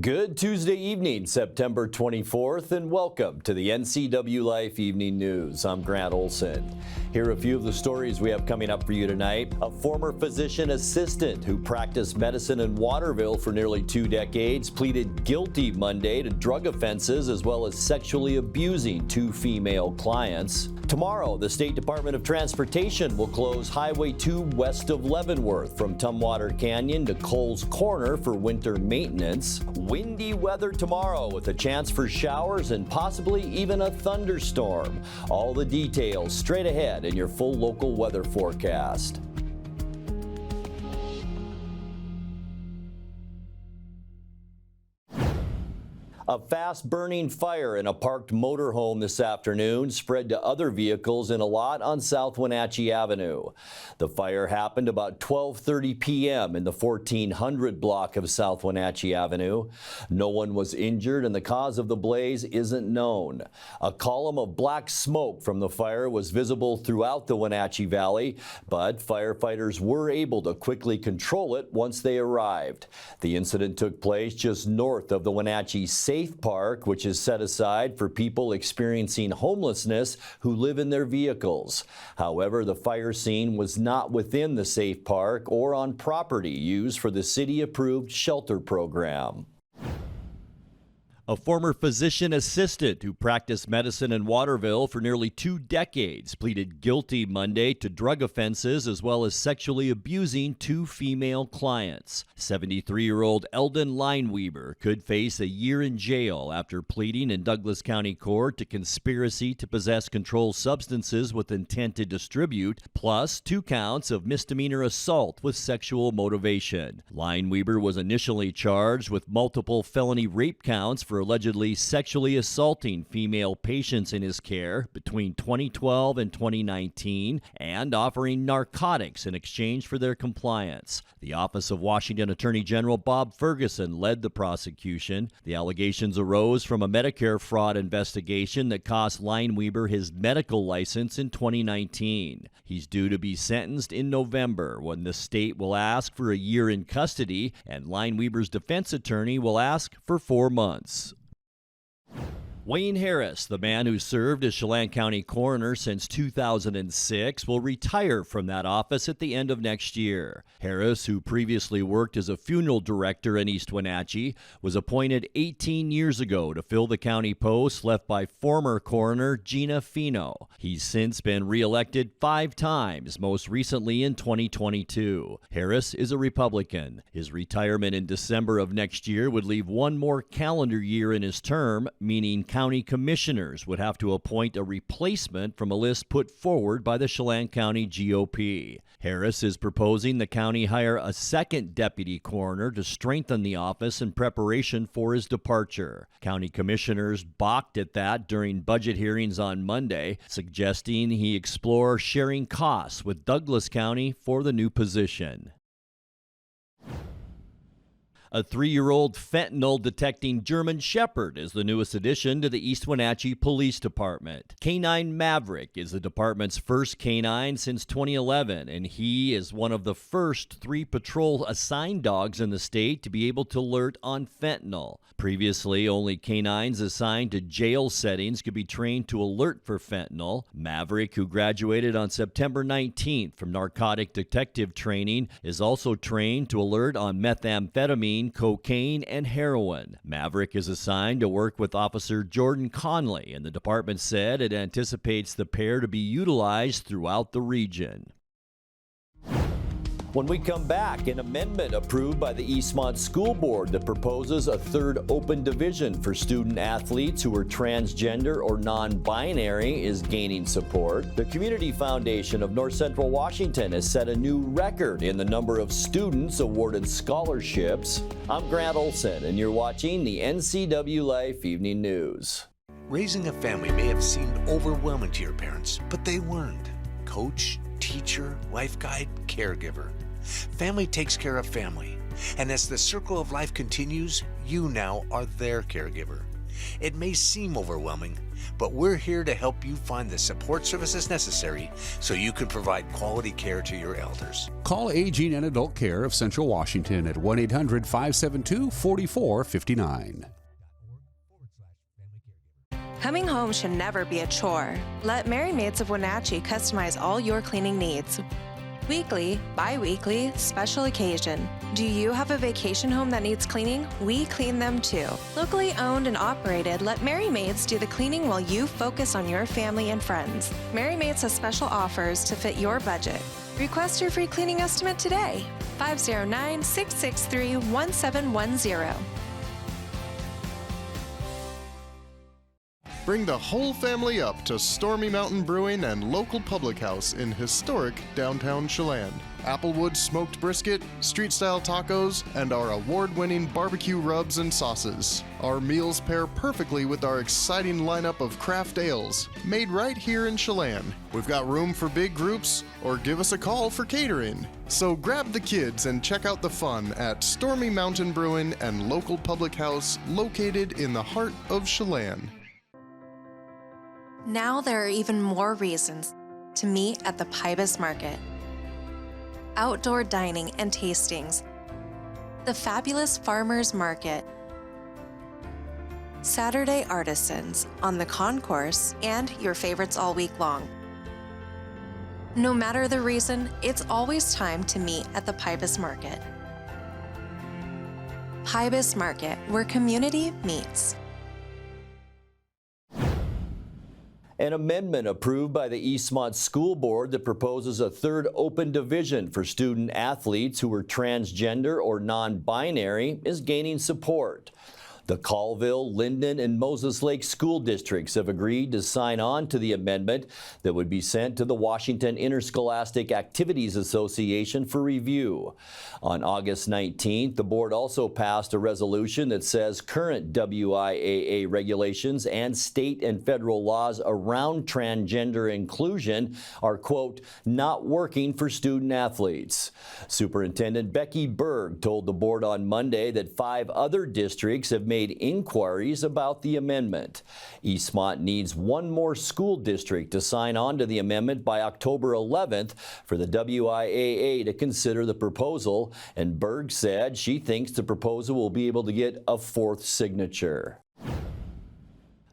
Good Tuesday evening, September 24th, and welcome to the NCWLIFE Evening News. I'm Grant Olson. Here are a few of the stories we have coming up for you tonight. A former physician assistant who practiced medicine in Waterville for nearly 2 decades pleaded guilty Monday to drug offenses as well as sexually abusing 2 female clients. Tomorrow, the State Department of Transportation will close Highway 2 west of Leavenworth from Tumwater Canyon to Coles Corner for winter maintenance. Windy weather tomorrow with a chance for showers and possibly even a thunderstorm. All the details straight ahead in your full local weather forecast. A fast-burning fire in a parked motorhome this afternoon spread to other vehicles in a lot on South Wenatchee Avenue. The fire happened about 12:30 p.m. in the 1400 block of South Wenatchee Avenue. No one was injured and the cause of the blaze isn't known. A column of black smoke from the fire was visible throughout the Wenatchee Valley, but firefighters were able to quickly control it once they arrived. The incident took place just north of the Wenatchee Safe Park, which is set aside for people experiencing homelessness who live in their vehicles. However, the fire scene was not within the Safe Park or on property used for the city-approved shelter program. A former physician assistant who practiced medicine in Waterville for nearly 2 decades pleaded guilty Monday to drug offenses as well as sexually abusing 2 female clients. 73-year-old Eldon Lineweaver could face a year in jail after pleading in Douglas County Court to conspiracy to possess controlled substances with intent to distribute, plus 2 counts of misdemeanor assault with sexual motivation. Lineweaver was initially charged with multiple felony rape counts for allegedly sexually assaulting female patients in his care between 2012 and 2019 and offering narcotics in exchange for their compliance. The Office of Washington Attorney General Bob Ferguson led the prosecution. The allegations arose from a Medicare fraud investigation that cost Lineweaver his medical license in 2019. He's due to be sentenced in November when the state will ask for a year in custody and Lineweaver's defense attorney will ask for 4 months. Wayne Harris, the man who served as Chelan County coroner since 2006, will retire from that office at the end of next year. Harris, who previously worked as a funeral director in East Wenatchee, was appointed 18 years ago to fill the county post left by former coroner Gina Fino. He's since been reelected 5 times, most recently in 2022. Harris is a Republican. His retirement in December of next year would leave 1 more calendar year in his term, meaning county commissioners would have to appoint a replacement from a list put forward by the Chelan County GOP. Harris is proposing the county hire a 2nd deputy coroner to strengthen the office in preparation for his departure. County commissioners balked at that during budget hearings on Monday, suggesting he explore sharing costs with Douglas County for the new position. A 3-year-old fentanyl-detecting German Shepherd is the newest addition to the East Wenatchee Police Department. Canine Maverick is the department's first canine since 2011, and he is one of the first 3 patrol assigned dogs in the state to be able to alert on fentanyl. Previously, only canines assigned to jail settings could be trained to alert for fentanyl. Maverick, who graduated on September 19th from narcotic detective training, is also trained to alert on methamphetamine, cocaine, and heroin. Maverick is assigned to work with Officer Jordan Conley, and the department said it anticipates the pair to be utilized throughout the region. When we come back, an amendment approved by the Eastmont School Board that proposes a 3rd open division for student athletes who are transgender or non-binary is gaining support. The Community Foundation of North Central Washington has set a new record in the number of students awarded scholarships. I'm Grant Olson, and you're watching the NCWLIFE Evening News. Raising a family may have seemed overwhelming to your parents, but they weren't. Coach, teacher, life guide, caregiver. Family takes care of family. And as the circle of life continues, you now are their caregiver. It may seem overwhelming, but we're here to help you find the support services necessary so you can provide quality care to your elders. Call Aging and Adult Care of Central Washington at 1-800-572-4459. Coming home should never be a chore. Let Mary Maids of Wenatchee customize all your cleaning needs. Weekly, bi-weekly, special occasion. Do you have a vacation home that needs cleaning? We clean them too. Locally owned and operated, let Mary Maids do the cleaning while you focus on your family and friends. Mary Maids has special offers to fit your budget. Request your free cleaning estimate today. 509-663-1710. Bring the whole family up to Stormy Mountain Brewing and local public house in historic downtown Chelan. Applewood smoked brisket, street-style tacos, and our award-winning barbecue rubs and sauces. Our meals pair perfectly with our exciting lineup of craft ales, made right here in Chelan. We've got room for big groups, or give us a call for catering. So grab the kids and check out the fun at Stormy Mountain Brewing and local public house located in the heart of Chelan. Now there are even more reasons to meet at the Pybus Market. Outdoor dining and tastings, the fabulous Farmers Market, Saturday artisans on the concourse, and your favorites all week long. No matter the reason, it's always time to meet at the Pybus Market. Pybus Market, where community meets. An amendment approved by the Eastmont School Board that proposes a third open division for student athletes who are transgender or non-binary is gaining support. The Colville, Linden, and Moses Lake school districts have agreed to sign on to the amendment that would be sent to the Washington Interscholastic Activities Association for review. On August 19th, the board also passed a resolution that says current WIAA regulations and state and federal laws around transgender inclusion are, quote, not working for student athletes. Superintendent Becky Berg told the board on Monday that 5 other districts have made inquiries about the amendment. Eastmont needs one more school district to sign on to the amendment by October 11th for the WIAA to consider the proposal, and Berg said she thinks the proposal will be able to get a 4th signature.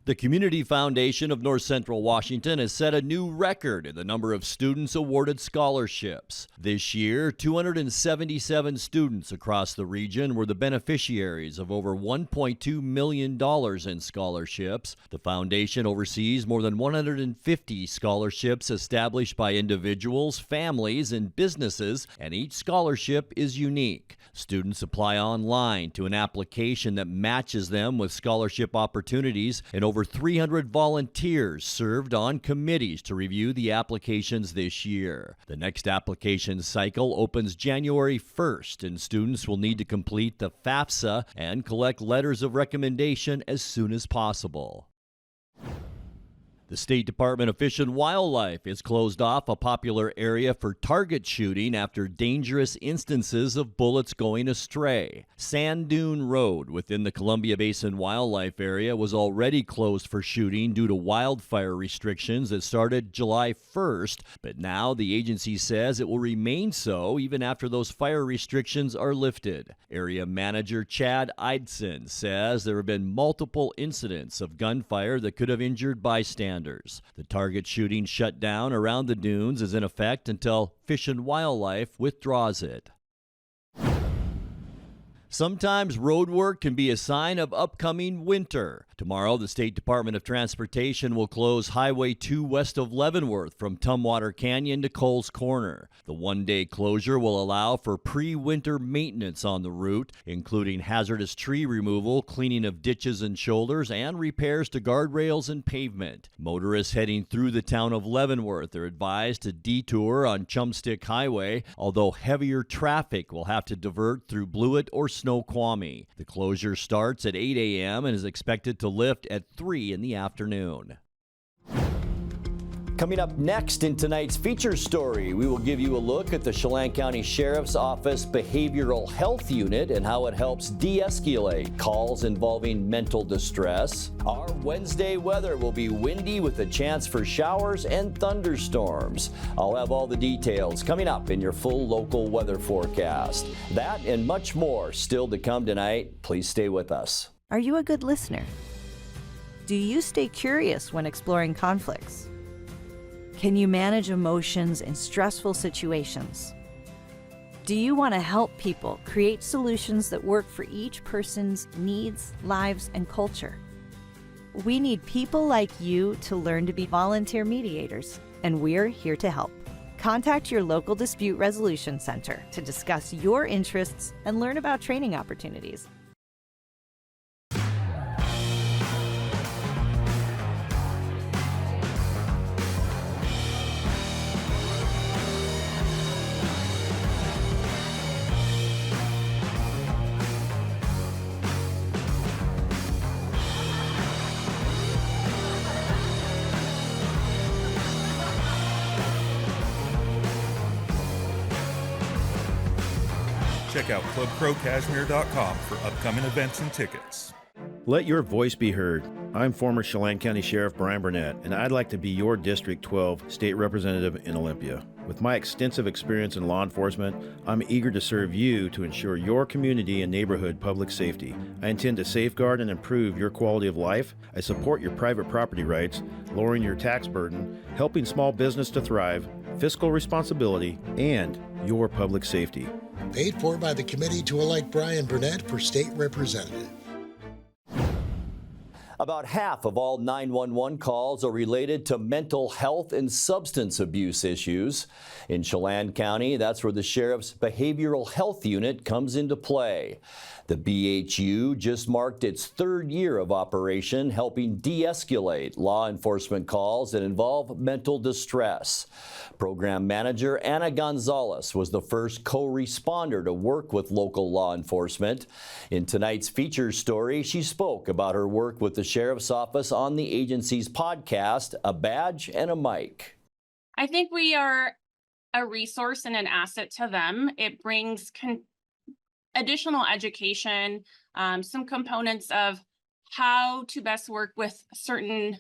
The Community Foundation of North Central Washington has set a new record in the number of students awarded scholarships. This year, 277 students across the region were the beneficiaries of over $1.2 million in scholarships. The foundation oversees more than 150 scholarships established by individuals, families, and businesses, and each scholarship is unique. Students apply online to an application that matches them with scholarship opportunities, and over 300 volunteers served on committees to review the applications this year. The next application cycle opens January 1st, and students will need to complete the FAFSA and collect letters of recommendation as soon as possible. The State Department of Fish and Wildlife has closed off a popular area for target shooting after dangerous instances of bullets going astray. Sand Dune Road within the Columbia Basin Wildlife Area was already closed for shooting due to wildfire restrictions that started July 1st, but now the agency says it will remain so even after those fire restrictions are lifted. Area Manager Chad Eidson says there have been multiple incidents of gunfire that could have injured bystanders. The target shooting shutdown around the dunes is in effect until Fish and Wildlife withdraws it. Sometimes road work can be a sign of upcoming winter. Tomorrow, the State Department of Transportation will close Highway 2 west of Leavenworth from Tumwater Canyon to Coles Corner. The one-day closure will allow for pre-winter maintenance on the route, including hazardous tree removal, cleaning of ditches and shoulders, and repairs to guardrails and pavement. Motorists heading through the town of Leavenworth are advised to detour on Chumstick Highway, although heavier traffic will have to divert through Blewett or Snoqualmie. The closure starts at 8 a.m. and is expected to lift at 3 in the afternoon. Coming up next in tonight's feature story, we will give you a look at the Chelan County Sheriff's Office Behavioral Health Unit and how it helps de-escalate calls involving mental distress. Our Wednesday weather will be windy with a chance for showers and thunderstorms. I'll have all the details coming up in your full local weather forecast. That and much more still to come tonight. Please stay with us. Are you a good listener? Do you stay curious when exploring conflicts? Can you manage emotions in stressful situations? Do you want to help people create solutions that work for each person's needs, lives, and culture? We need people like you to learn to be volunteer mediators, and we're here to help. Contact your local dispute resolution center to discuss your interests and learn about training opportunities. Check out clubcrowcashmere.com for upcoming events and tickets. Let your voice be heard. I'm former Chelan County Sheriff Brian Burnett, and I'd like to be your District 12 state representative in Olympia. With my extensive experience in law enforcement, I'm eager to serve you to ensure your community and neighborhood public safety. I intend to safeguard and improve your quality of life. I support your private property rights, lowering your tax burden, helping small business to thrive, fiscal responsibility, and your public safety. Paid for by the committee to elect Brian Burnett for state representative. About half of all 911 calls are related to mental health and substance abuse issues. In Chelan County, that's where the Sheriff's Behavioral Health Unit comes into play. The BHU just marked its third year of operation, helping de-escalate law enforcement calls that involve mental distress. Program Manager Anna Gonzalez was the first co-responder to work with local law enforcement. In tonight's feature story, she spoke about her work with the Sheriff's Office on the agency's podcast, A Badge and a Mic. I think we are a resource and an asset to them. It brings additional education, some components of how to best work with certain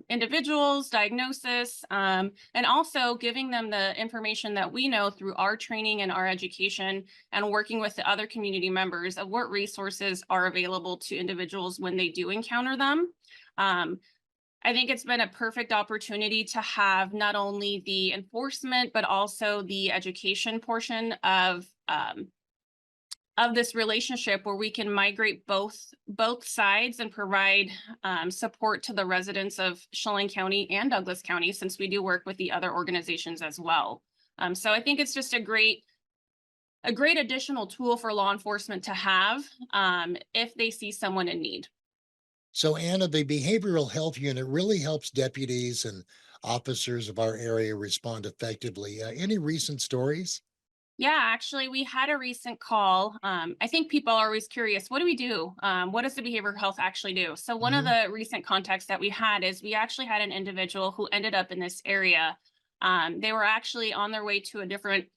individuals, diagnosis, and also giving them the information that we know through our training and our education and working with the other community members of what resources are available to individuals when they do encounter them. I think it's been a perfect opportunity to have not only the enforcement, but also the education portion of this relationship where we can migrate both sides and provide support to the residents of Chelan County and Douglas County, since we do work with the other organizations as well. So I think it's just a great additional tool for law enforcement to have if they see someone in need. So Anna, the behavioral health unit really helps deputies and officers of our area respond effectively. Any recent stories? Yeah, actually, we had a recent call. I think people are always curious, what do we do? What does the behavioral health actually do? So one of the recent contacts that we had is we actually had an individual who ended up in this area. They were actually on their way to a different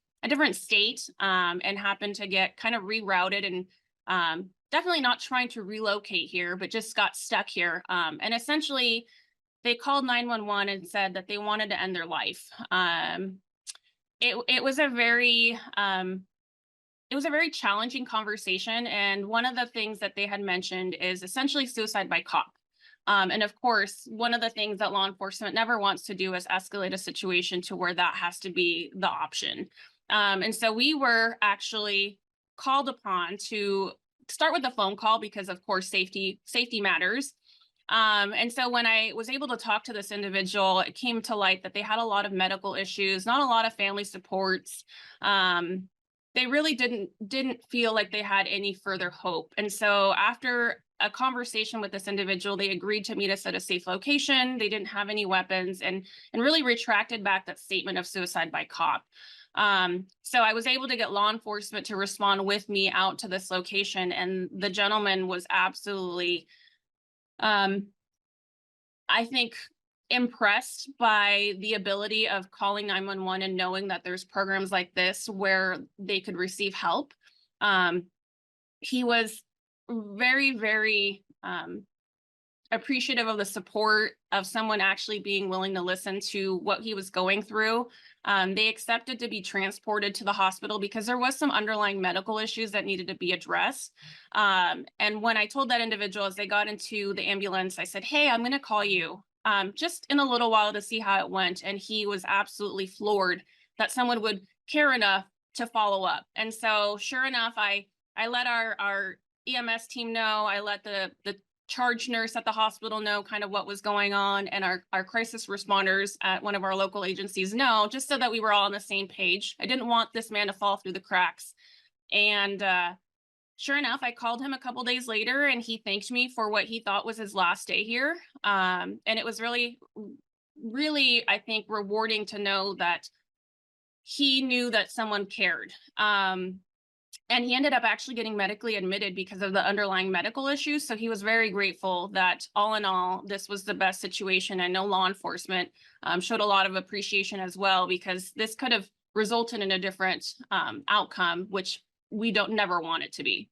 state and happened to get kind of rerouted and definitely not trying to relocate here, but just got stuck here. And essentially, they called 911 and said that they wanted to end their life. It was a very challenging conversation, and one of the things that they had mentioned is essentially suicide by cop. And of course, one of the things that law enforcement never wants to do is escalate a situation to where that has to be the option. And so we were actually called upon to start with a phone call because, of course, safety matters. And so when I was able to talk to this individual, it came to light that they had a lot of medical issues, not a lot of family supports. They really didn't feel like they had any further hope. And so after a conversation with this individual, they agreed to meet us at a safe location. They didn't have any weapons and really retracted back that statement of suicide by cop. So I was able to get law enforcement to respond with me out to this location, and the gentleman was absolutely, I think, impressed by the ability of calling 911 and knowing that there's programs like this where they could receive help. He was very, very appreciative of the support of someone actually being willing to listen to what he was going through. They accepted to be transported to the hospital because there was some underlying medical issues that needed to be addressed. And when I told that individual as they got into the ambulance, I said, hey, I'm going to call you just in a little while to see how it went. And he was absolutely floored that someone would care enough to follow up. And so sure enough, I let our EMS team know, I let the charge nurse at the hospital know kind of what was going on, and our crisis responders at one of our local agencies know, just so that we were all on the same page. I didn't want this man to fall through the cracks. And sure enough, I called him a couple days later and he thanked me for what he thought was his last day here. And it was really, really, I think, rewarding to know that he knew that someone cared. And he ended up actually getting medically admitted because of the underlying medical issues. So he was very grateful that all in all, this was the best situation. I know law enforcement showed a lot of appreciation as well, because this could have resulted in a different outcome, which we never want it to be.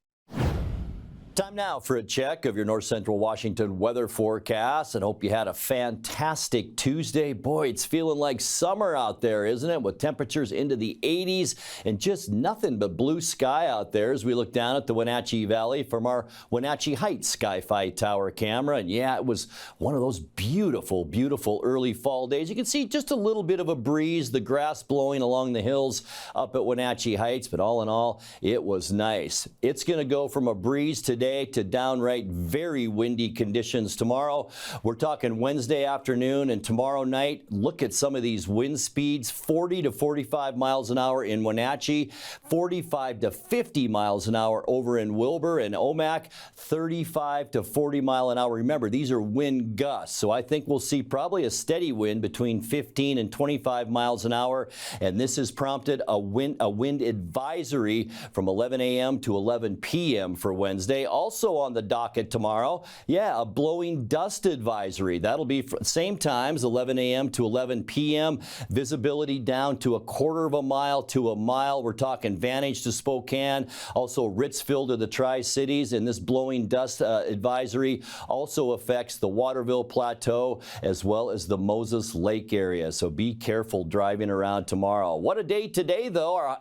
Time now for a check of your North Central Washington weather forecast, and hope you had a fantastic Tuesday. Boy, it's feeling like summer out there, isn't it? With temperatures into the 80s and just nothing but blue sky out there as we look down at the Wenatchee Valley from our Wenatchee Heights Sky-Fi Tower camera. And yeah, it was one of those beautiful, beautiful early fall days. You can see just a little bit of a breeze, the grass blowing along the hills up at Wenatchee Heights, but all in all, it was nice. It's going to go from a breeze today to downright very windy conditions tomorrow. We're talking Wednesday afternoon and tomorrow night. Look at some of these wind speeds, 40 to 45 miles an hour in Wenatchee, 45 to 50 miles an hour over in Wilbur and Omak, 35 to 40 mile an hour. Remember, these are wind gusts, so I think we'll see probably a steady wind between 15 and 25 miles an hour, and this has prompted a wind advisory from 11 a.m. to 11 p.m. for Wednesday. Also on the docket tomorrow, yeah, a blowing dust advisory. That'll be same times, 11 a.m. to 11 p.m. Visibility down to 1/4 of a mile to a mile. We're talking Vantage to Spokane, also Ritzville to the Tri-Cities, and this blowing dust advisory also affects the Waterville Plateau as well as the Moses Lake area. So be careful driving around tomorrow. What a day today, though. Our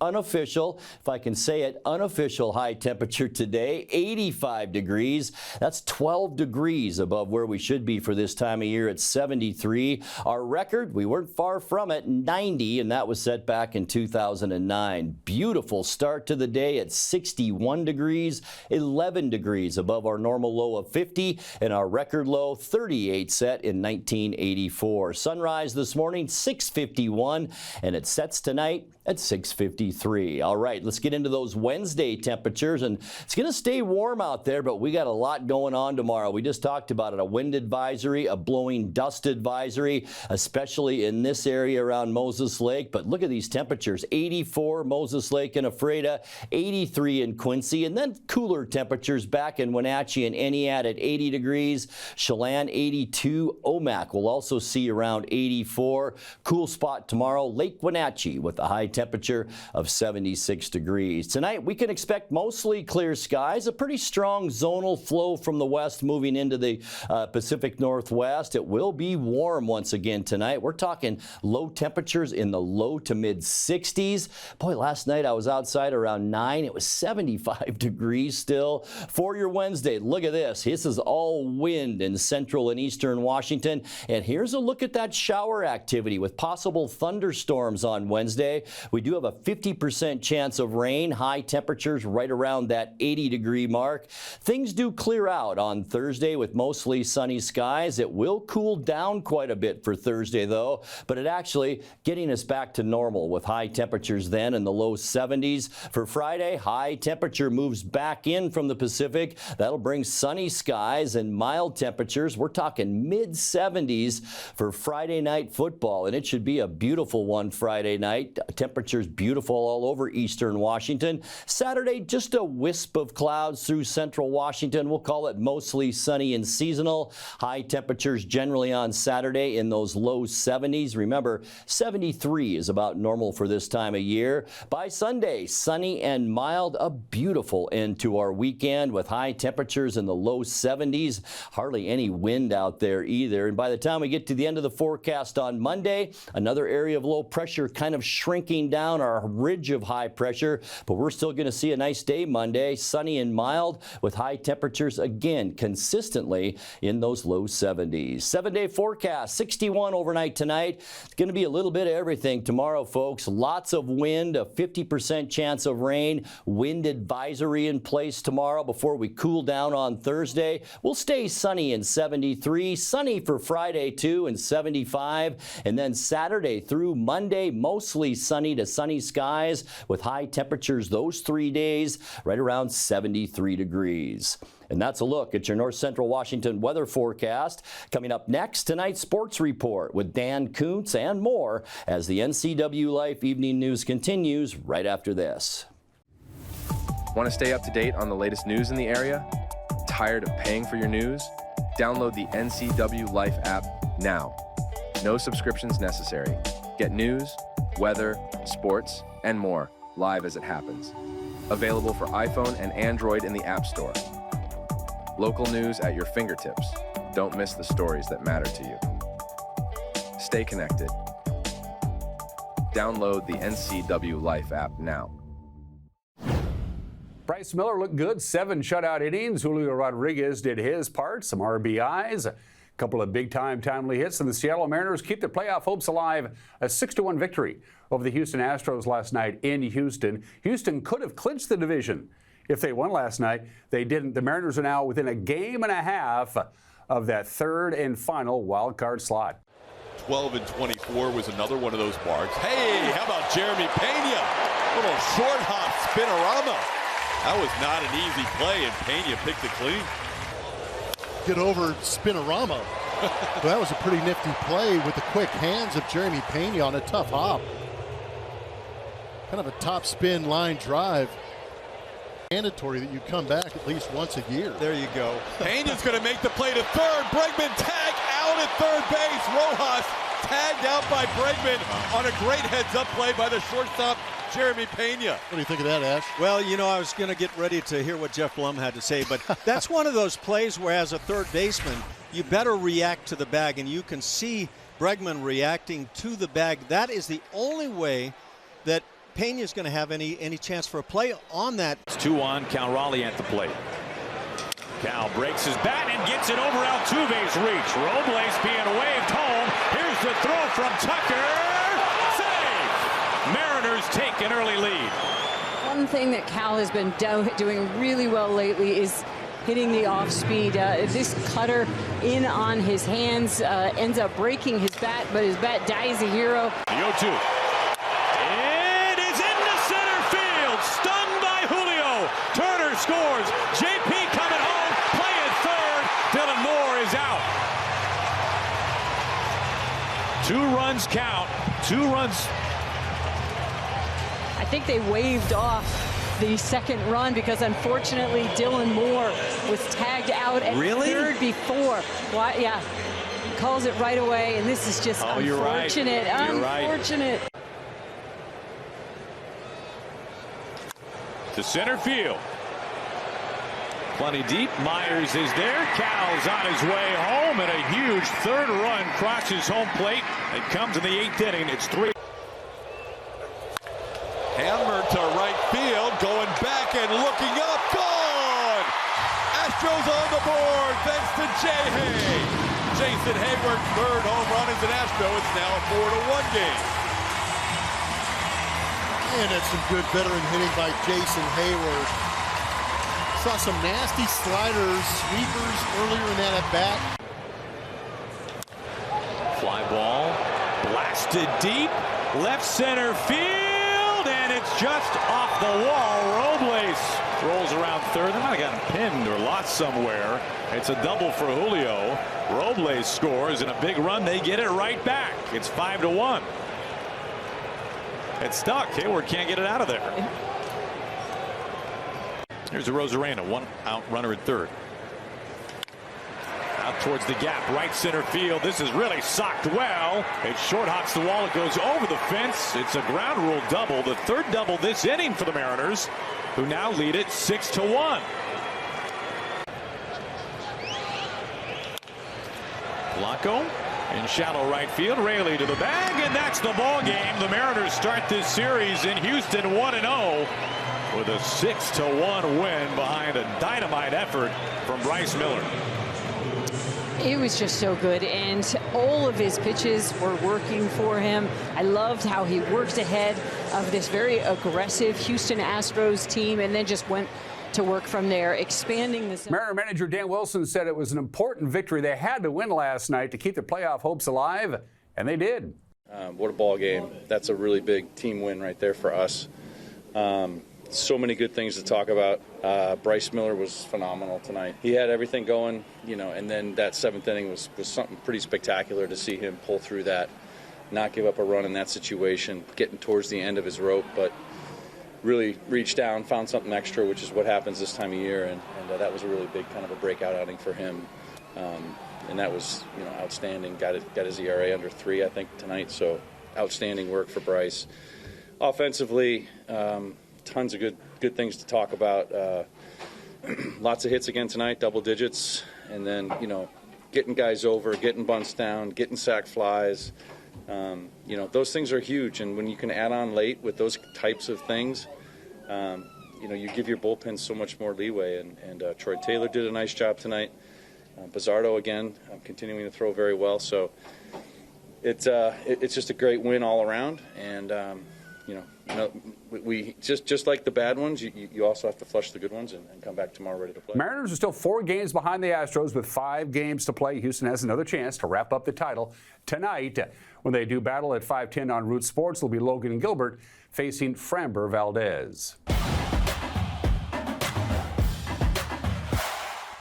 unofficial, if I can say it, unofficial high temperature today. 85 degrees. That's 12 degrees above where we should be for this time of year at 73. Our record, we weren't far from it, 90, and that was set back in 2009. Beautiful start to the day at 61 degrees, 11 degrees above our normal low of 50, and our record low 38 set in 1984. Sunrise this morning, 6:51, and it sets tonight at 6:53. All right, let's get into those Wednesday temperatures, and it's going to stay warm out there, but we got a lot going on tomorrow. We just talked about it, a wind advisory, a blowing dust advisory, especially in this area around Moses Lake. But look at these temperatures, 84 Moses Lake and Ephrata, 83 in Quincy, and then cooler temperatures back in Wenatchee and Eniat at 80 degrees, Chelan 82, Omak will also see around 84. Cool spot tomorrow, Lake Wenatchee with a high temperature of 76 degrees. Tonight we can expect mostly clear skies, a pretty strong zonal flow from the west moving into the Pacific Northwest. It will be warm once again tonight. We're talking low temperatures in the low to mid 60s. Boy, last night I was outside around 9. It was 75 degrees still. For your Wednesday, look at this. This is all wind in central and eastern Washington. And here's a look at that shower activity with possible thunderstorms on Wednesday. We do have a 50% chance of rain, high temperatures right around that 80-degree mark. Things do clear out on Thursday with mostly sunny skies. It will cool down quite a bit for Thursday, though, but it actually getting us back to normal with high temperatures then in the low 70s. For Friday, high temperature moves back in from the Pacific. That'll bring sunny skies and mild temperatures. We're talking mid-70s for Friday night football, and it should be a beautiful one Friday night. Temperatures beautiful all over eastern Washington. Saturday, just a wisp of clouds clouds through central Washington. We'll call it mostly sunny and seasonal. High temperatures generally on Saturday in those low 70s. Remember, 73 is about normal for this time of year. By Sunday, sunny and mild, a beautiful end to our weekend with high temperatures in the low 70s. Hardly any wind out there either. And by the time we get to the end of the forecast on Monday, another area of low pressure kind of shrinking down our ridge of high pressure, but we're still going to see a nice day Monday, sunny and mild with high temperatures again consistently in those low 70s. 7-day forecast, 61 overnight tonight. It's going to be a little bit of everything tomorrow, folks. Lots of wind, a 50% chance of rain, wind advisory in place tomorrow before we cool down on Thursday. We'll stay sunny in 73, sunny for Friday too in 75, and then Saturday through Monday, mostly sunny to sunny skies with high temperatures those 3 days right around 73 degrees. And that's a look at your North Central Washington weather forecast. Coming up next, tonight's sports report with Dan Kuntz and more as the NCWLIFE Evening News continues right after this. Want to stay up to date on the latest news in the area? Tired of paying for your news? Download the NCWLIFE app now. No subscriptions necessary. Get news, weather, sports, and more live as it happens. Available for iPhone and Android in the App Store. Local news at your fingertips. Don't miss the stories that matter to you. Stay connected. Download the NCWLIFE app now. Bryce Miller looked good, 7 shutout innings. Julio Rodriguez did his part, some RBIs, a couple of big-time timely hits, and the Seattle Mariners keep their playoff hopes alive. A 6-1 victory over the Houston Astros last night in Houston. Houston could have clinched the division if they won last night. They didn't. The Mariners are now within a game and a half of that third and final wild card slot. 12-24 was another one of those marks. Hey, how about Jeremy Pena? Little short hop spinorama. That was not an easy play, and Pena picked it clean. Get over spinorama. Well, that was a pretty nifty play with the quick hands of Jeremy Pena on a tough hop. Kind of a top spin line drive. Mandatory that you come back at least once a year. There you go. Pena's going to make the play to third. Bregman tag out at third base. Rojas tagged out by Bregman on a great heads-up play by the shortstop, Jeremy Pena. What do you think of that, Ash? Well, you know, I was going to get ready to hear what Jeff Blum had to say, but that's one of those plays where, as a third baseman, you better react to the bag, and you can see Bregman reacting to the bag. That is the only way that Pena's going to have any chance for a play on that. It's 2-1, Cal Raleigh at the plate. Cal breaks his bat and gets it over Altuve's reach. Robles being waved home. Here's the throw from Tucker. Save! Mariners take an early lead. One thing that Cal has been doing really well lately is hitting the off speed. This cutter in on his hands ends up breaking his bat, but his bat dies a hero. The 0-2. It is into center field. Stunned by Julio. Turner scores. JP coming home. Play at third. Dylan Moore is out. 2 runs count. 2 runs. I think they waved off the second run because unfortunately Dylan Moore was tagged out at third before. Why? Yeah, he calls it right away, and this is just unfortunate. Unfortunate. To center field. Plenty deep. Myers is there. Cal's on his way home, and a huge third run crosses home plate. It comes in the 8th inning. It's 3. Hammer to right field, going back and looking up, gone! Astros on the board, thanks to Jay Hay. Jason Hayward's third home run as an Astro. It's now a 4-1 game. And it's some good veteran hitting by Jason Hayward. Saw some nasty sliders, sweepers earlier in that at-bat. Fly ball, blasted deep, left center field, and it's just off the wall. Robles rolls around third. They might have gotten pinned or lost somewhere. It's a double for Julio. Robles scores, and a big run. They get it right back. It's 5-1. It's stuck. Hayward can't get it out of there. Here's a Rosarena, one out runner at third. Out towards the gap, right center field. This is really socked well. It short hops the wall. It goes over the fence. It's a ground rule double, the third double this inning for the Mariners, who now lead it 6-1. Blanco in shallow right field. Raley to the bag, and that's the ball game. The Mariners start this series in Houston 1-0 with a 6-1 win behind a dynamite effort from Bryce Miller. It was just so good, and all of his pitches were working for him. I loved how he worked ahead of this very aggressive Houston Astros team and then just went to work from there, expanding this. Mariner manager Dan Wilson said it was an important victory. They had to win last night to keep their playoff hopes alive, and they did. What a ball game. That's a really big team win right there for us. So many good things to talk about. Bryce Miller was phenomenal tonight. He had everything going, and then that seventh inning was something pretty spectacular to see him pull through that, not give up a run in that situation, getting towards the end of his rope, but really reached down, found something extra, which is what happens this time of year, and that was a really big kind of a breakout outing for him. And that was, outstanding. Got his ERA under 3, I think, tonight, so outstanding work for Bryce. Offensively, tons of good things to talk about. Lots of hits again tonight, double digits, and then getting guys over, getting bunts down, getting sac flies. Those things are huge, and when you can add on late with those types of things, you give your bullpen so much more leeway. And Troy Taylor did a nice job tonight. Bizzardo again, continuing to throw very well. So it's just a great win all around, and we just like the bad ones, you also have to flush the good ones and come back tomorrow ready to play. Mariners are still 4 games behind the Astros with 5 games to play. Houston has another chance to wrap up the title tonight when they do battle at 5:10 on Root Sports. It'll be Logan Gilbert facing Framber Valdez.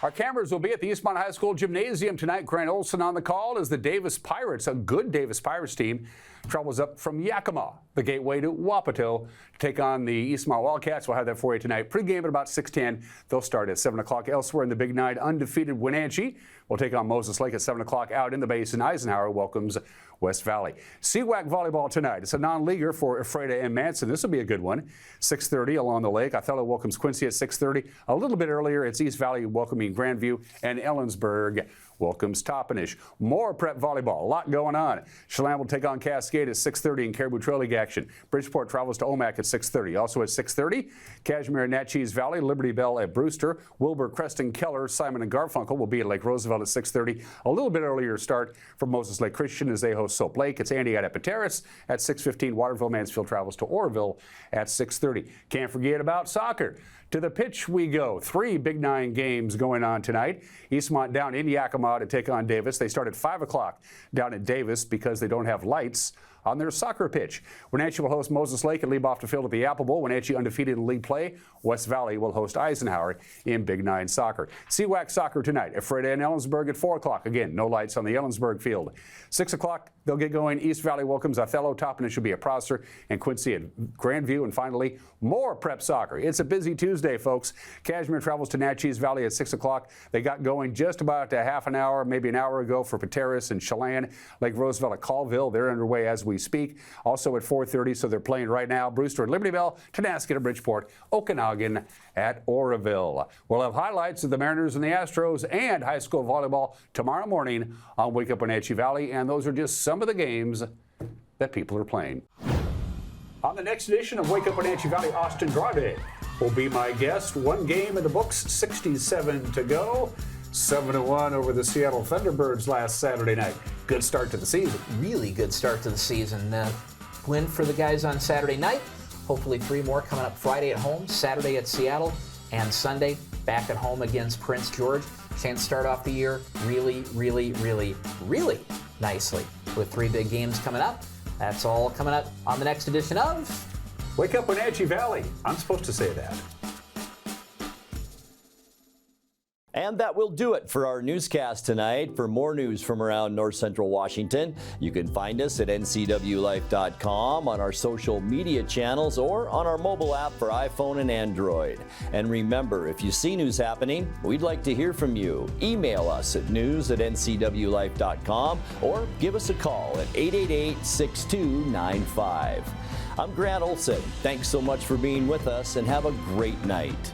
Our cameras will be at the Eastmont High School Gymnasium tonight. Grant Olson on the call as the Davis Pirates, a good Davis Pirates team, travels up from Yakima, the gateway to Wapato, to take on the Eastmont Wildcats. We'll have that for you tonight. Pre-game at about 6:10. They'll start at 7 o'clock. Elsewhere in the Big Nine, undefeated Wenatchee will take on Moses Lake at 7 o'clock. Out in the Basin, Eisenhower welcomes West Valley. CWAC volleyball tonight. It's a non-leaguer for Freda and Manson. This will be a good one. 6:30 along the lake. Othello welcomes Quincy at 6:30. A little bit earlier, it's East Valley welcoming Grandview, and Ellensburg welcomes Toppenish. More prep volleyball. A lot going on. Chelan will take on Cascade at 6:30 in Caribou Trail League action. Bridgeport travels to Omak at 6:30. Also at 6:30, Cashmere and Natchez Valley, Liberty Bell at Brewster, Wilbur, Creston, Keller, Simon, and Garfunkel will be at Lake Roosevelt at 6:30. A little bit earlier start for Moses Lake Christian as they host Soap Lake. It's Andy at Pateris at 6:15. Waterville Mansfield travels to Oroville at 6:30. Can't forget about soccer. To the pitch we go. 3 Big Nine games going on tonight. Eastmont down in Yakima to take on Davis. They start at 5 o'clock down at Davis because they don't have lights on their soccer pitch. Wenatchee will host Moses Lake and leave off the field at the Apple Bowl. Wenatchee undefeated in league play. West Valley will host Eisenhower in Big Nine soccer. CWAC soccer tonight at Freda and Ellensburg at 4 o'clock. Again, no lights on the Ellensburg field. 6 o'clock, they'll get going. East Valley welcomes Othello. Toppenish should be at Prosser, and Quincy at Grandview. And finally, more prep soccer. It's a busy Tuesday, folks. Cashmere travels to Natchez Valley at 6 o'clock. They got going just about a half an hour, maybe an hour ago for Pateris and Chelan. Lake Roosevelt at Colville. They're underway as we speak. Also at 4:30, so they're playing right now. Brewster at Liberty Bell, Tenasket at Bridgeport, Okanagan at Oroville. We'll have highlights of the Mariners and the Astros and high school volleyball tomorrow morning on Wake Up Wenatchee Valley, and those are just some of the games that people are playing. On the next edition of Wake Up Wenatchee Valley, Austin Grade will be my guest. 1 game in the books, 67 to go. 7-1 over the Seattle Thunderbirds last Saturday night. Good start to the season. Really good start to the season. Win for the guys on Saturday night. Hopefully 3 more coming up Friday at home, Saturday at Seattle, and Sunday back at home against Prince George. Chance to start off the year really nicely with 3 big games coming up. That's all coming up on the next edition of Wake Up Wenatchee Valley. I'm supposed to say that. And that will do it for our newscast tonight. For more news from around North Central Washington, you can find us at ncwlife.com, on our social media channels, or on our mobile app for iPhone and Android. And remember, if you see news happening, we'd like to hear from you. Email us at news@ncwlife.com or give us a call at 888-6295. I'm Grant Olson. Thanks so much for being with us, and have a great night.